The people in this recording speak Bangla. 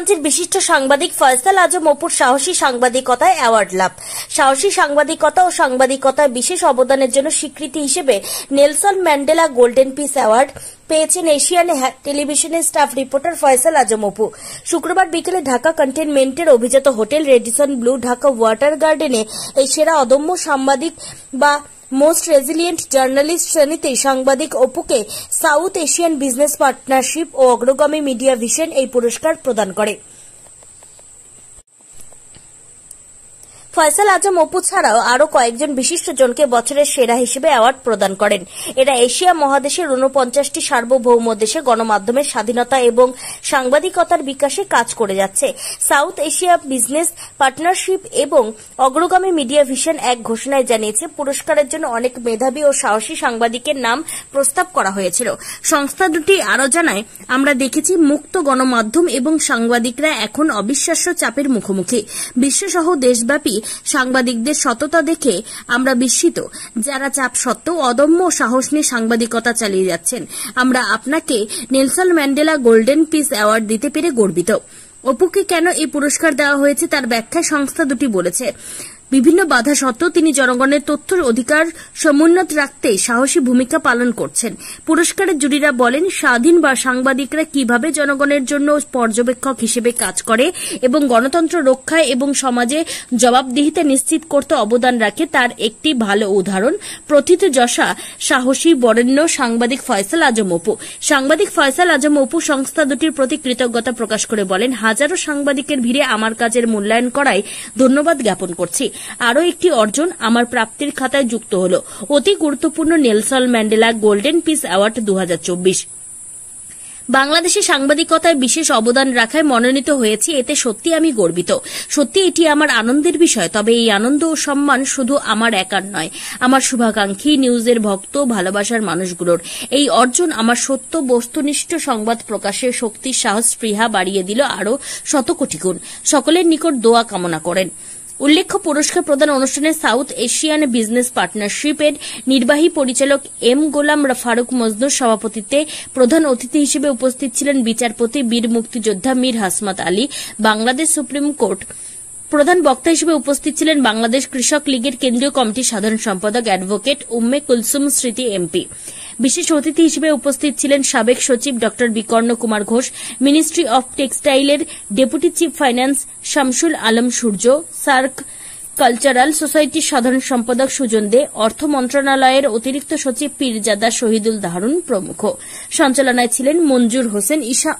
রাজ্যের বিশিষ্ট সাংবাদিক ফয়সাল আজম অপুর সাহসী সাংবাদিকতায় অ্যাওয়ার্ড লাভ। সাহসী সাংবাদিকতা ও সাংবাদিকতায় বিশেষ অবদানের জন্য স্বীকৃতি হিসেবে Nelson Mandela golden piece award পেয়েছেন এশিয়ান টেলিভিশনের স্টাফ রিপোর্টার ফয়সাল আজম অপু। শুক্রবার বিকেলে ঢাকা কন্টেনমেন্টের অভিজাত hotel Radisson blue Dhaka water গার্ডেনে এই সেরা অদম্য সাংবাদিক বা মোস্ট রেজিলিয়েন্ট জার্নালিস্ট শ্রেণীতে সাংবাদিক অপুকে সাউথ এশিয়ান বিজনেস পার্টনারশিপ ও অগ্রগামী মিডিয়া ভিশন এই পুরস্কার প্রদান করে। ফয়সাল আজম অপু ছাড়াও আরো কয়েকজন বিশিষ্টজনকে বছরের সেরা হিসেবে অ্যাওয়ার্ড প্রদান করেন। এরা এশিয়া মহাদেশের 49টি সার্বভৌম দেশে গণমাধ্যমের স্বাধীনতা এবং সাংবাদিকতার বিকাশে কাজ করে যাচ্ছে। সাউথ এশিয়া বিজনেস পার্টনারশিপ এবং অগ্রগামী মিডিয়া ভিশন এক ঘোষণায় জানিয়েছে, পুরস্কারের জন্য অনেক মেধাবী ও সাহসী সাংবাদিকের নাম প্রস্তাব করা হয়েছিল। সংস্থা দুটি আরো জানায়, আমরা দেখেছি মুক্ত গণমাধ্যম এবং সাংবাদিকরা এখন অবিশ্বাস্য চাপের মুখোমুখি। বিশ্বসহ দেশব্যাপী সাংবাদিকদের সততা দেখে আমরা বিস্মিত, যারা চাপ সত্ত্বেও অদম্য সাহস নিয়ে সাংবাদিকতা চালিয়ে যাচ্ছেন। আমরা আপনাকে Nelson Mandela golden piece award দিতে পেরে গর্বিত। অপুকে কেন এই পুরস্কার দেওয়া হয়েছে তার ব্যাখ্যায় সংস্থা দুটি বলেছে, বিভিন্ন বাধা সত্ত্বেও তিনি জনগণের তথ্যের অধিকার সমুন্নত রাখতে সাহসী ভূমিকা পালন করছেন। পুরস্কারের জুরিরা বলেন, স্বাধীন বা সাংবাদিকরা কিভাবে জনগণের জন্য পর্যবেক্ষক হিসেবে কাজ করে এবং গণতন্ত্র রক্ষায় এবং সমাজে জবাবদিহিতা নিশ্চিত করতে অবদান রাখে তার একটি ভালো উদাহরণ প্রথিতযশা সাহসী বরেণ্য সাংবাদিক ফয়সাল আজম অপু। সাংবাদিক ফয়সাল আজম অপু সংস্থা দুটির প্রতি কৃতজ্ঞতা প্রকাশ করে বলেন, হাজারো সাংবাদিকের ভিড়ে আমার কাজের মূল্যায়ন করায় ধন্যবাদ জ্ঞাপন করছি। আরও একটি অর্জন আমার প্রাপ্তির খাতায় যুক্ত হল, অতি গুরুত্বপূর্ণ Nelson Mandela golden piece award 2024। বাংলাদেশে সাংবাদিকতায় বিশেষ অবদান রাখায় মনোনীত হয়েছি, এতে সত্যি আমি গর্বিত। সত্যি এটি আমার আনন্দের বিষয়। তবে এই আনন্দ ও সম্মান শুধু আমার একার নয়, আমার শুভাকাঙ্ক্ষী, নিউজের ভক্ত, ভালোবাসার মানুষগুলোর। এই অর্জন আমার সত্য বস্তুনিষ্ঠ সংবাদ প্রকাশের শক্তির সাহস স্পৃহা বাড়িয়ে দিল আরও শতকোটি গুণ। সকলের নিকট দোয়া কামনা করেন। উল্লেখ্য, পুরস্কার প্রদান অনুষ্ঠানে সাউথ এশিয়ান বিজনেস পার্টনারশিপের নির্বাহী পরিচালক এম গোলাম ফারুক মজনুর সভাপতিত্বে প্রধান অতিথি হিসেবে উপস্থিত ছিলেন বিচারপতি বীর মুক্তিযোদ্ধা মীর হাসমাত আলী, বাংলাদেশ সুপ্রিম কোর্ট। প্রধান বক্তা হিসেবে উপস্থিত ছিলেন বাংলাদেশ কৃষক লীগের কেন্দ্রীয় কমিটির সাধারণ সম্পাদক অ্যাডভোকেট উম্মে কুলসুম স্মৃতি এমপি। বিশেষ অতিথি হিসেবে উপস্থিত ছিলেন সাবেক সচিব ড বিকর্ণ কুমার ঘোষ, মিনিস্ট্রি অব টেক্সটাইলের deputy chief finance Shamsul Alam Surjo, SAARC cultural সোসাইটির সাধারণ সম্পাদক সুজন দে, অর্থ মন্ত্রণালয়ের অতিরিক্ত সচিব পীরজাদা শহীদুল দারুন প্রমুখ। সঞ্চালনায় ছিলেন মঞ্জুর হোসেন ঈশা।